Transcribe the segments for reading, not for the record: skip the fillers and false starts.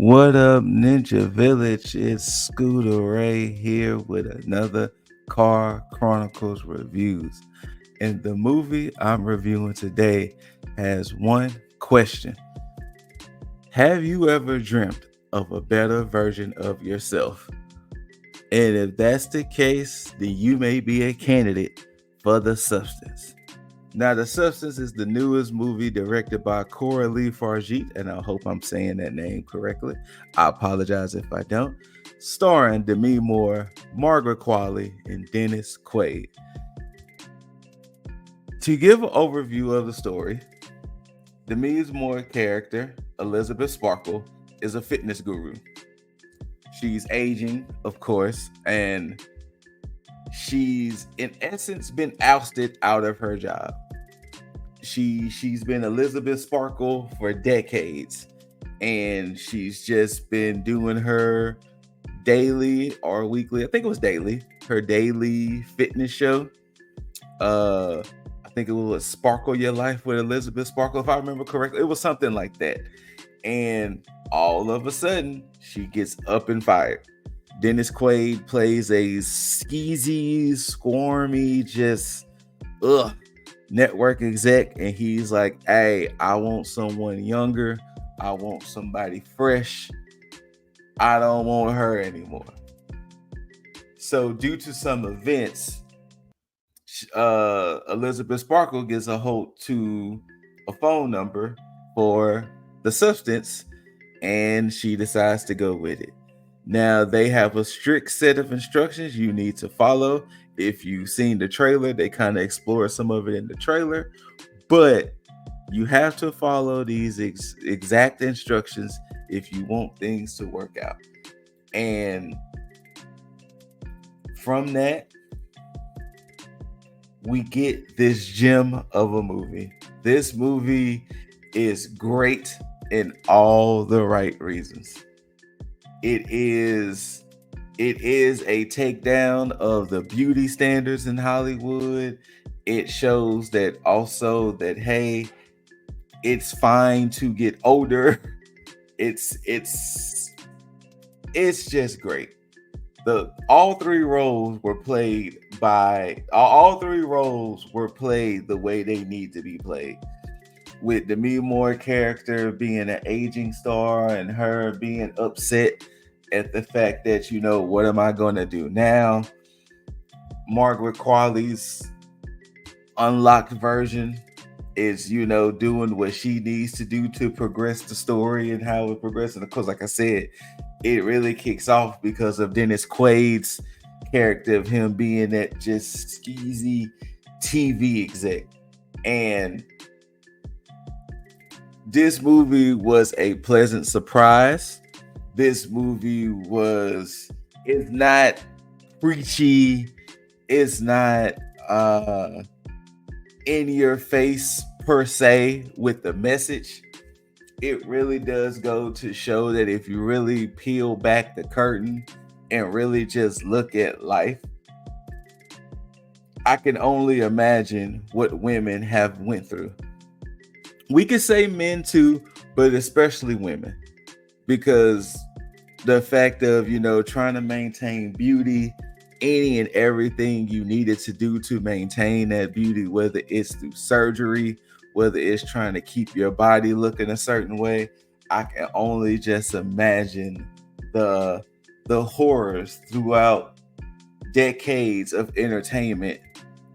What up, Ninja Village? It's Scooter Ray here with another Car Chronicles reviews. And the movie I'm reviewing today has one question. Have you ever dreamt of a better version of yourself? And if that's the case, then you may be a candidate for The Substance. Now, The Substance is the newest movie directed by Coralie Fargeet, and I hope I'm saying that name correctly. I apologize if I don't. Starring Demi Moore, Margaret Qualley, and Dennis Quaid. To give an overview of the story, Demi Moore character, Elizabeth Sparkle, is a fitness guru. She's aging, of course, and she's in essence been ousted out of her job. She's been Elizabeth Sparkle for decades, and she's just been doing her daily or weekly, I think it was daily, her daily fitness show. I think it was Sparkle Your Life with Elizabeth Sparkle, if I remember correctly. It was something like that. And all of a sudden, she gets up and fired. Dennis Quaid plays a skeezy, squirmy, just network exec, and he's like, hey, I want someone younger. I want somebody fresh. I don't want her anymore. So due to some events, Elizabeth Sparkle gets a hold to a phone number for The Substance, and she decides to go with it. Now, they have a strict set of instructions you need to follow. If you've seen the trailer, they kind of explore some of it in the trailer, but you have to follow these exact instructions if you want things to work out. And from that, we get this gem of a movie. This movie is great in all the right reasons. It is a takedown of the beauty standards in Hollywood. It shows that also that, hey, it's fine to get older. It's just great. All three roles were played the way they need to be played. With Demi Moore character being an aging star and her being upset at the fact that, what am I going to do now? Margaret Qualley's unlocked version is, doing what she needs to do to progress the story and how it progresses. And of course, like I said, it really kicks off because of Dennis Quaid's character of him being that just skeezy TV exec. And this movie was a pleasant surprise. This movie it's not preachy. It's not in your face per se with the message. It really does go to show that if you really peel back the curtain and really just look at life, I can only imagine what women have went through. We could say men too, but especially women, because the fact of, trying to maintain beauty, any and everything you needed to do to maintain that beauty, whether it's through surgery, whether it's trying to keep your body looking a certain way, I can only just imagine the horrors throughout decades of entertainment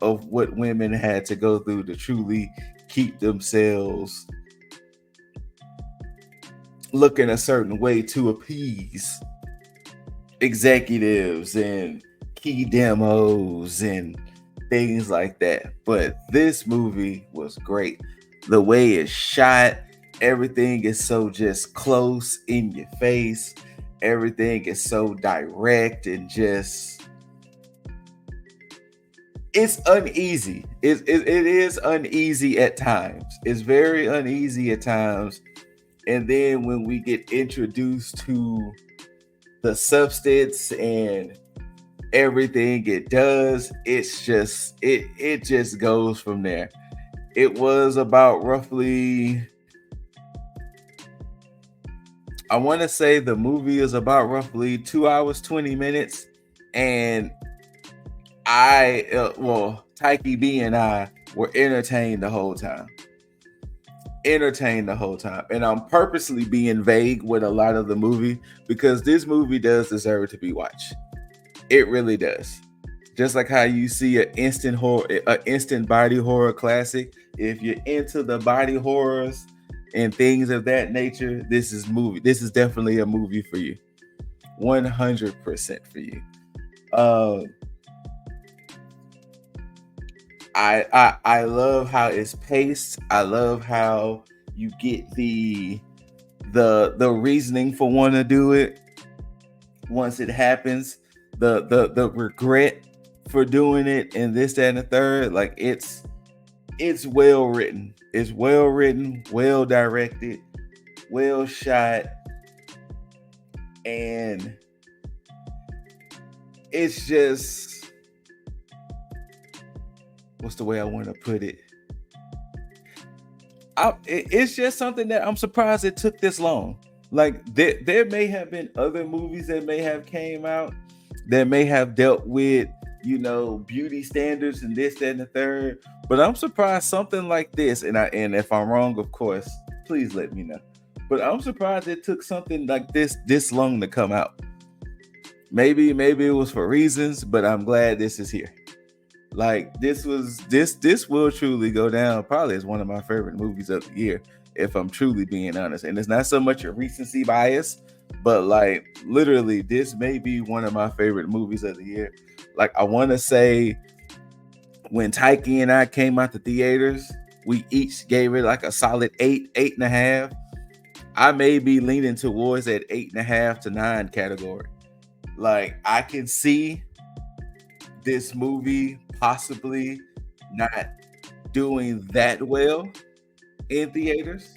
of what women had to go through to truly keep themselves looking a certain way to appease executives and key demos and things like that. But this movie was great. The way it's shot, everything is so just close in your face. Everything is so direct and just, it's uneasy. It is uneasy at times. It's very uneasy at times. And then when we get introduced to the substance and everything it does, it's just it just goes from there. It was about roughly I want to say the movie is about roughly 2 hours 20 minutes, and Taiki B and I were entertained the whole time. And I'm purposely being vague with a lot of the movie because this movie does deserve to be watched. It really does. Just like how you see an instant body horror classic. If you're into the body horrors and things of that nature, this is definitely a movie for you. 100% for you. I love how it's paced. I love how you get the reasoning for wanting to do it once it happens. The regret for doing it and this, that, and the third. Like it's well written. It's well written, well directed, well shot, and it's just, what's the way I want to put it? It's just something that I'm surprised it took this long. Like there may have been other movies that may have came out that may have dealt with, beauty standards and this, that, and the third. But I'm surprised something like this, and if I'm wrong, of course, please let me know. But I'm surprised it took something like this long to come out. Maybe it was for reasons, but I'm glad this is here. Like this will truly go down probably as one of my favorite movies of the year, if I'm truly being honest. And it's not so much a recency bias, but like literally this may be one of my favorite movies of the year. Like I want to say when Taiki and I came out the theaters, we each gave it like a solid 8.5. I may be leaning towards that 8.5 to 9 category. Like I can see this movie possibly not doing that well in theaters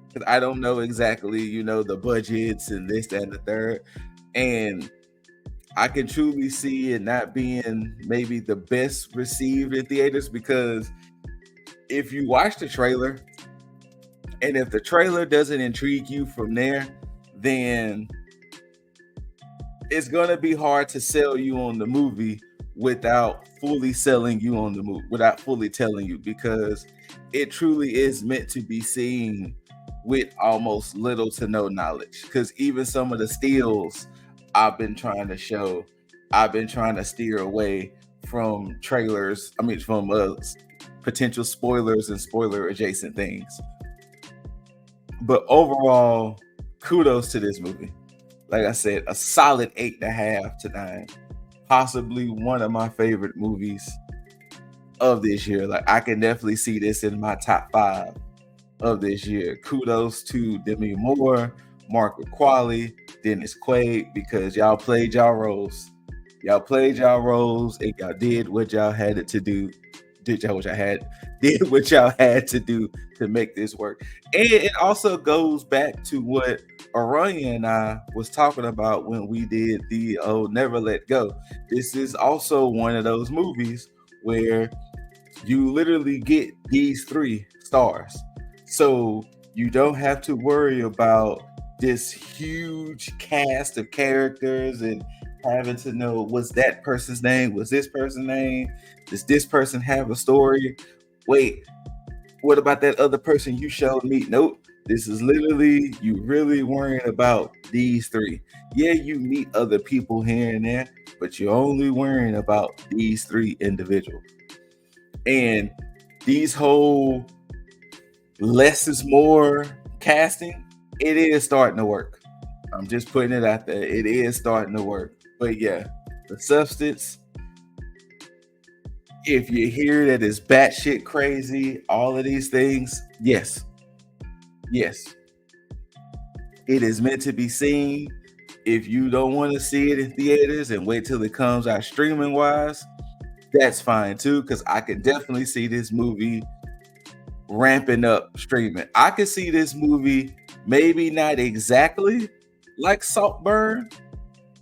because I don't know exactly, the budgets and this, that, and the third. And I can truly see it not being maybe the best received in theaters because if you watch the trailer and if the trailer doesn't intrigue you from there, then it's going to be hard to sell you on the movie without fully selling you on the movie, without fully telling you, because it truly is meant to be seen with almost little to no knowledge. Because even some of the stills I've been trying to steer away from trailers. From potential spoilers and spoiler adjacent things. But overall, kudos to this movie. Like I said, a solid 8.5 to 9. Possibly one of my favorite movies of this year. Like I can definitely see this in my top 5 of this year. Kudos to Demi Moore, Mark Qualley, Dennis Quaid, because y'all played y'all roles. Y'all played y'all roles and y'all did what y'all had to do. Did what y'all had to do to make this work. And it also goes back to what Aranya and I was talking about when we did the Never Let Go. This is also one of those movies where you literally get these 3 stars. So you don't have to worry about this huge cast of characters and having to know, was that person's name? Was this person's name? Does this person have a story? Wait, what about that other person you showed me? Nope. This is literally you really worrying about these 3. Yeah, you meet other people here and there, but you're only worrying about these 3 individuals. And these whole less is more casting, it is starting to work. I'm just putting it out there. It is starting to work. But yeah, the substance, if you hear that it's batshit crazy, all of these things, yes. It is meant to be seen. If you don't want to see it in theaters and wait till it comes out streaming wise, that's fine too, because I can definitely see this movie ramping up streaming. I could see this movie maybe not exactly like Saltburn,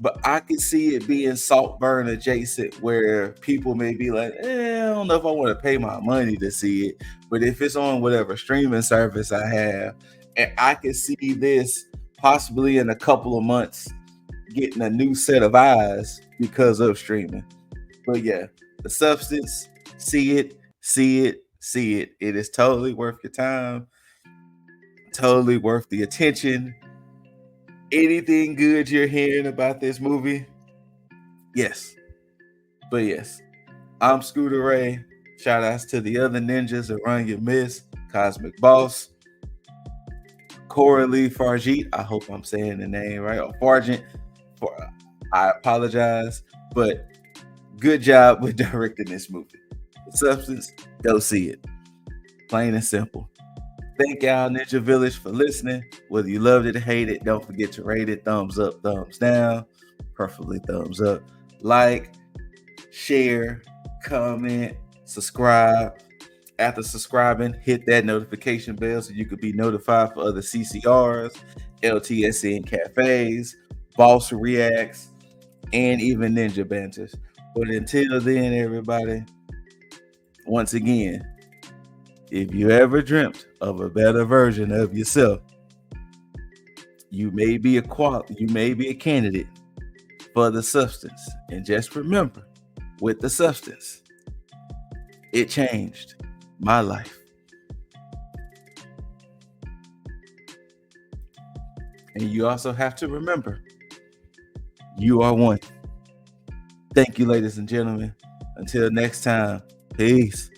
but I could see it being Saltburn adjacent, where people may be like, I don't know if I want to pay my money to see it, but if it's on whatever streaming service I have, and I could see this possibly in a couple of months getting a new set of eyes because of streaming. But yeah, The Substance, see it, see it, see it. It is totally worth your time, totally worth the attention. Anything good you're hearing about this movie? Yes. But yes, I'm Scooter Ray. Shout outs to the other ninjas that run your miss, Cosmic Boss, Coralie Farjeet. I hope I'm saying the name right. Or Fargent. I apologize. But good job with directing this movie. The Substance, go see it. Plain and simple. Thank y'all, Ninja Village, for listening. Whether you loved it or hated it, don't forget to rate it. Thumbs up, thumbs down, preferably thumbs up. Like, share, comment, subscribe. After subscribing, hit that notification bell so you could be notified for other CCRs, LTSN cafes, Boss Reacts, and even Ninja Banters. But until then, everybody, once again, if you ever dreamt of a better version of yourself, you may be a candidate for The Substance. And just remember, with The Substance, it changed my life. And you also have to remember, you are one. Thank you, ladies and gentlemen. Until next time, peace.